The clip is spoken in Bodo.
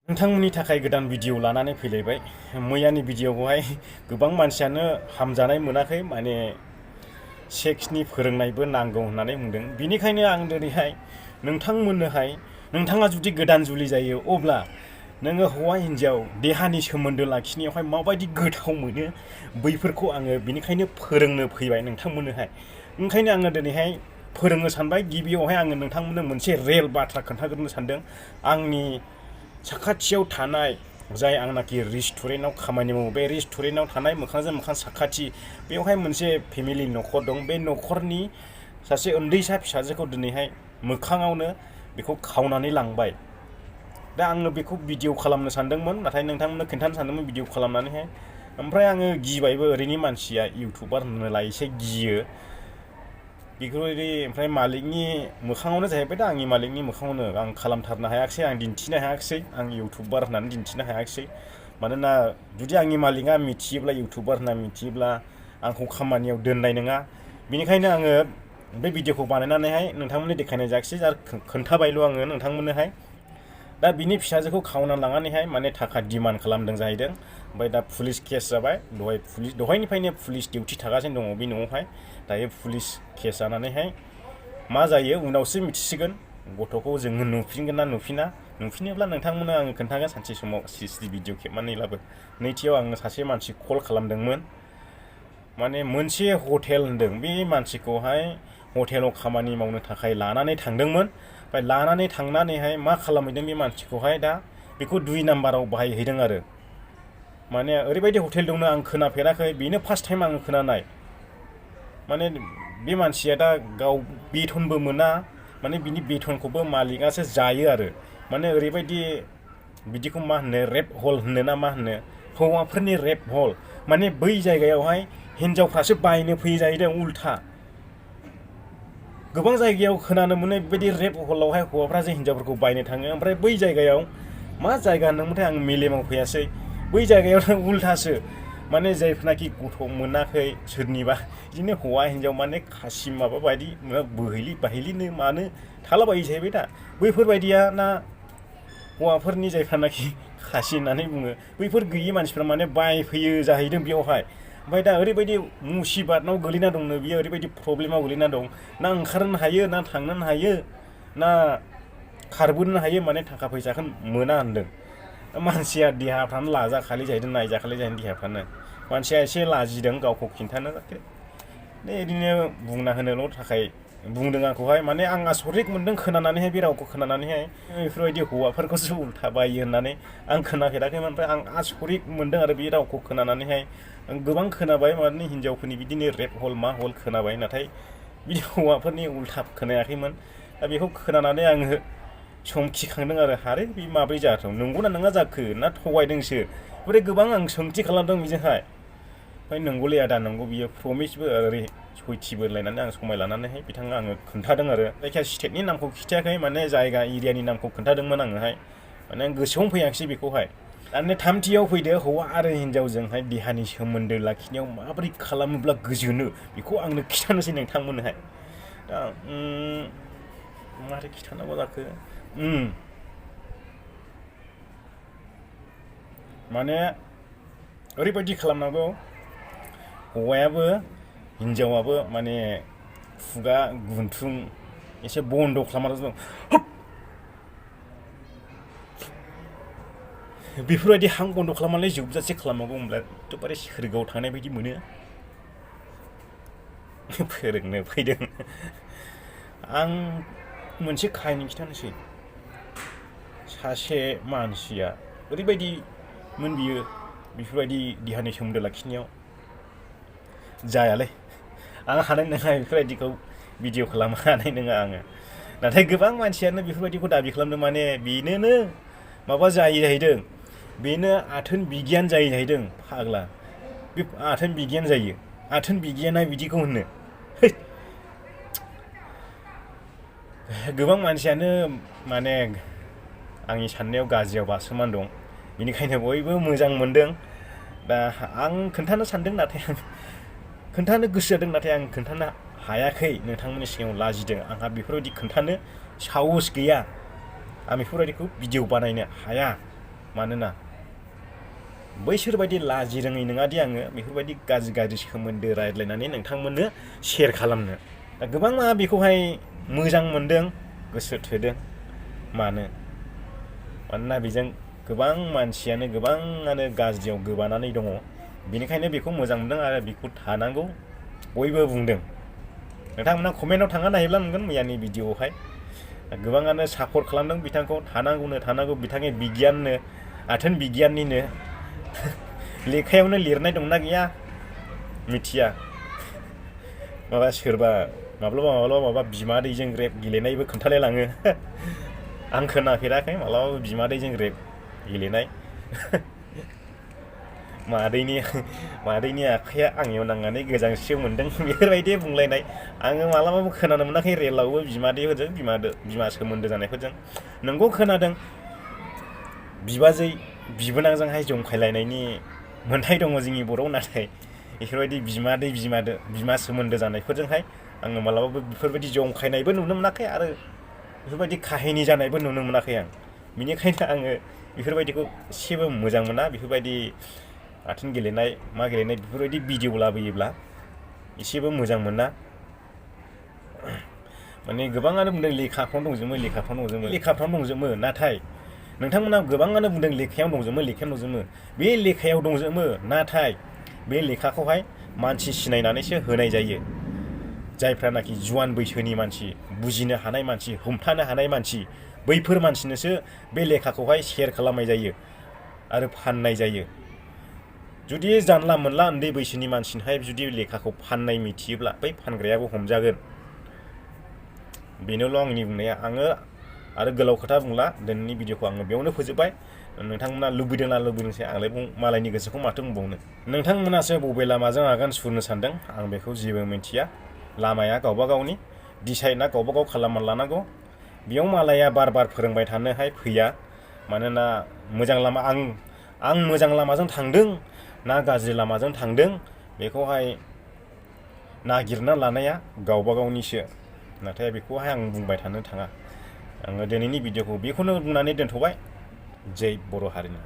नोंथांमोननि थाखाय गोदान भिडिअ लानानै फैलायबाय। मैयानि भिडिअखौहाय गोबां मानसियानो हामजानाय मोनाखै, माने सेक्सनि फोरोंनायबो नांगौ होननानै बुंदों। बिनिखायनो आं दिनैहाय नोंथांमोननोहाय, नोंथाङा जुदि गोदान जुलि जायो अब्ला नोङो हौवा हिन्जाव देहानि सोमोन्दो लाखिनायावहाय माबायदि गोथाव मोनो बैफोरखौ आङो बिनिखायनो फोरोंनो फैबाय नोंथांमोननोहाय। ओंखायनो आङो दिनैहाय फोरोंनो सानबाय। गिबियावहाय आङो नोंथांमोननो मोनसे रेल बाथ्रा खोन्थाग्रोनो सानदों। आंनि साखाथियाव थानाय जाय आंनाखि रेस्टुरेन्टआव खामानि मावो, बे रेस्टुरेन्टआव थानाय मोखांजों मोखां साखाथि बेवहाय मोनसे फेमिलि न'खर दं। बे न'खरनि सासे उन्दैसा फिसाजोखौ दिनैहाय मोखाङावनो बेखौ खावनानै लांबाय। दा आङो बेखौ भिडिअ खालामनो सानदोंमोन, नाथाय नोंथांमोननो खोन्थानो सानदोंमोन भिडिअ खालामनानैहाय। ओमफ्राय आङो गिबायबो, ओरैनि मानसिया इउटुबार होनोलाय एसे गियो बेफोरबायदि। ओमफ्राय मालिकनि मोखाङावनो जाहैबाय दा, आंनि मालिकनि मोखाङावनो आं खालामथारनो हायाखिसै, आं दिन्थिनो हायाखिसै, आं इउटुबार होननानै दिन्थिनो हायाखिसै। मानोना जुदि आंनि मालिकआ मिथियोब्ला, इउटुबार होनना मिथियोब्ला आंखौ खामानियाव दोननाय नङा। बेनिखायनो आङो बे भिडिअखौ बानायनानैहाय नोंथांमोननो देखायनाय जायाखिसै, आरो खोन्थाबायल' आङो नोंथांमोननोहाय। दा बिनि फिसाजोखौ खावना लांनानैहाय माने थाखा डिमान्ड खालामदों जाहैदों। ओमफ्राय दा पुलिस केस जाबाय। दहायनिफ्रायनो पुलिस डिउटि थागासिनो दङ बे न'आवहाय। दायो पुलिस केस जानानैहाय मा जायो उनावसो मिथिसिगोन। गथ'खौ जोङो नुफिनगोन ना नुफिनोब्ला नोंथांमोननो आङो खोन्थागोन सानसे समाव सिसि भिडिअ खेबनानैब्लाबो। नैथियाव आङो सासे मानसि कल खालामदोंमोन, माने मोनसे हटेल होनदों। बे मानसिखौहाय हटेलाव खामानि मावनो थाखाय लानानै थांदोंमोन। ओमफ्राय लानानै थांनानैहाय मा खालामहैदों बे मानसिखौहाय, दा बेखौ 2 नाम्बाराव बाहायहैदों आरो। माने ओरैबायदि हटेल दंनो आं खोनाफेराखै, बेनो फार्स्ट टाइम आङो खोनानाय। माने बे मानसिया दा गाव बेथनबो मोना, माने बिनि बेथनखौबो मालिकआसो जायो आरो। माने ओरैबायदि, बिदिखौ मा होनो, रेप हल होनो ना मा होनो, हौवाफोरनि रेप हल। माने बै जायगायावहाय हिनजावफ्रासो बायनो फैयो जाहैदों उल्था। गोबां जायगायाव खोनानो मोनो बेबायदि रेप हलावहाय हौवाफ्रासो हिनजावफोरखौ बायनो थाङो। ओमफ्राय बै जायगायाव मा जायगा होनदोंमोनथाय, आं मेलेमाव फैयासै। बै जायगायाव उल्थासो, माने जायफोरनाखि गथ' मोनाखै सोरनिबा, बिदिनो हौवा हिनजाव माने खासि माबा बायदि बोहैलि बाहैलिनो मानो थालाबायो जाहैबाय दा। बैफोरबायदिया ना हौवाफोरनि जायफ्रानाखि खासि होननानै बुङो, बैफोर गैयि मानसिफ्रा माने बायफैयो जाहैदों बेयावहाय। ओमफ्राय दा ओरैबायदि मुसिबादनाव गोलैना दंनो बियो, ओरैबायदि प्रब्लेमाव गोलैना दं। ना ओंखारनो हायो, ना थांनो हायो, ना खारबोनो हायो, माने थाखा फैसाखौ मोना होनदों। मानसिया देहाफ्रानो लाजाखालि जाहैदों, नायजाखालि जाहैदों देहाफ्रानो। मानसिया एसे लाजिदों गावखौ खिन्थानो, ओरैनो बुंना होनोल' थाखाय बुंदों आंखौहाय। माने आं आसरित मोनदों खोनानानैहाय, बे रावखौ खोनानानैहाय। बेफोरबायदि हौवाफोरखौसो उल्था बायो होननानै आं खोनाफेराखैमोन। ओमफ्राय आं आसरित मोनदों आरो बे रावखौ खोनानानैहाय। आं गोबां खोनाबाय, माने हिनजावफोरनि बिदिनो रेप हल मा हल खोनाबाय, नाथाय बिदि हौवाफोरनि उल्था खोनायाखैमोन। दा बेखौ खोनानानै आङो समखिखांदों आरो, हारे बे माब्रै जाथाव, नंगौना नङा जाखो, ना थगायदोंसो। ओमफ्राय गोबां आं सोंथि खालामदों बेजोंहाय। ओमफ्राय नंगौलै आदा नंगौ, बियो प्रमिसबो ओरै सयथिबो लायनानै आं समाय लानानैहाय बिथाङा आङो खोन्थादों आरो। जायखिया स्टेटनि नामखौ खिथायाखै, माने जायगा एरियानि नामखौ खोन्थादोंमोन आङोहाय। माने आं गोसोआवनो फैयाखिसै बेखौहाय। दाने थामथियाव फैदो, हौवा आरो हिनजावजोंहाय देहानि सोमोन्दो लाखिनायाव माबोरै खालामोब्ला गोजोनो, बेखौ आंनो खिथानोसै नोंथांमोननोहाय। दा मारै खिथानांगौ जाखो, माने ओरैबायदि खालामनांगौ, हौवायाबो हिनजावाबो माने खुगा गुन्थुं एसे बन्द' खालामनानै दं। बेफोरबायदि हां बन्द' खालामनानै जोबजासे खालामनांगौ, होमब्ला एकदमबारे सोरगोआव थांनाय बायदि मोनो। फोरोंनो फैदों। आं मोनसे काहानि खिथानोसै। सासे मानसिया ओरैबायदिमोन, बियो बेफोरबायदि देहानि सोमोन्दो लाखिनायाव जायालै, आं हानाय नङा बेफोरबायदिखौ भिडिअ खालामनो हानाय नङा आङो। नाथाय गोबां मानसियानो बेफोरबायदिखौ दाबि खालामदों, माने बेनोनो माबा जायो जाहैदों, बेनो आथोन बिगियान जायो जाहैदों। फाग्ला, बे आथोन बिगियान जायो, आथोन बिगियाना बिदिखौ होनो। गोबां मानसियानो माने आंनि साननायाव गाज्रियाव बारसोमनानै दं, बेनिखायनो बयबो मोजां मोनदों। दा आं खोन्थानो सानदों, नाथाय आं खोन्थानो गोसो जादों, नाथाय आं खोन्थानो हायाखै। नोंथांमोननि सिगाङाव लाजिदों, आंहा बेफोरबायदि खोन्थानो साहस गैया। आं बेफोरबायदिखौ भिडिअ बानायनो हाया। मानोना बैसोरबायदि लाजि रोङै नङादि आङो बेफोरबायदि गाज्रि सोमोन्दो रायज्लायनानै नोंथांमोननो शेयार खालामनो। दा गोबाङा बेखौहाय मोजां मोनदों, गोसो थोदों। मानोना बेजों गोबां मानसियानो गोबाङानो गाज्रियाव गोबानानै दङ। बेनिखायनो बेखौ मोजां मोनदों आरो बेखौ थानांगौ बयबो बुंदों। नोंथांमोना कमेन्टआव थांना नायोब्ला नुगोन मैयानि भिडिअ'आवहाय गोबाङानो सापर्ट खालामदों बिथांखौ थानांगौ बिथांनि बिगियाननो आथोन बिगियाननिनो लेखायावनो लिरनाय दंना गैया मिथिया। सोरबा माब्लाबा बिमादैजों रेप गेलेनायबो खोन्थालाय लाङो। आं खोनाफेराखै माब्लाबाबो बिमादैजों रेप गेलेनाय। मादैनि आखाइया आंनियाव नांनानै गोजांस्रिउ मोन्दों बेफोरबायदि बुंलायनाय आङो मालाबाबो खोनानो मोनाखै। रेलावबो बिमादैफोरजों बिमा सोमोन्दो जानायफोरजों नोंगौ खोनादों बिबाजै बिबोनांजोंहाय जंखायलायनायनि मोन्थाय दङ जोंनि बर'आव। नाथाय बेफोरबायदि बिमा सोमोन्दो जानायफोरजोंहाय आङो मालाबाबो बेफोरबायदि जंखायनायबो नुनो मोनाखै आरो बेफोरबायदि काहिनि जानायबो नुनो मोनाखै आं। बेनिखायनो आङो बेफोरबायदिखौ एसेबो मोजां मोना। बेफोरबायदि आथोन गेलेनाय बेफोरबायदि भिडिअ लाबोयोब्ला एसेबो मोजां मोना। गोबाङानो बुंदों लेखाफ्रावनो दंजोबो नाथाय नोंथांमोना गोबाङानो बुंदों लेखायावनो दंजोबो। बे लेखायाव दंजोबो, नाथाय बे लेखाखौहाय मानसि सिनायनानैसो होनाय जायो। जायफ्रानाखि जुवान बैसोनि मानसि, बुजिनो हानाय मानसि, हमथानो हानाय मानसि, बैफोर मानसिनोसो बे लेखाखौहाय शेयार खालामनाय जायो आरो फाननाय जायो। जुदि जानला मोनला उन्दै बैसोनि मानसिनोहाय जुदि लेखाखौ फाननाय मिथियोब्ला बै फानग्रायाबो हमजागोन। बेनोल' आंनि बुंनाया। आङो आरो गोलाव खोथा बुंला, दिनैनि भिडिअखौ आङो बेयावनो फोजोबबाय। नोंथांमोना लुबैदोंना लुबैदोंसै आंलाय मालायनि गोसोखौ माथो बुंबावनो। नोंथांमोनासो बबे लामाजों आगान सुरनो सानदों आं बेखौ जेबो मिथिया। लामाया गावबा गावनि, डिसाइडआ गावबा गाव खालामना लानांगौ। बेयाव मालाया बार फोरोंबाय थानोहाय फैया। मानोना मोजां लामा आं मोजां लामाजों थांदों ना गाज्रि लामाजों थांदों बेखौहाय नागिरना लानाया गावबा गावनिसो। नाथाय बेखौहाय आं बुंबाय थानो थाङा। आङो दिनैनि भिडिअखौ बेखौनो बुंनानै दोनथ'बाय। जै बर' हारिनि।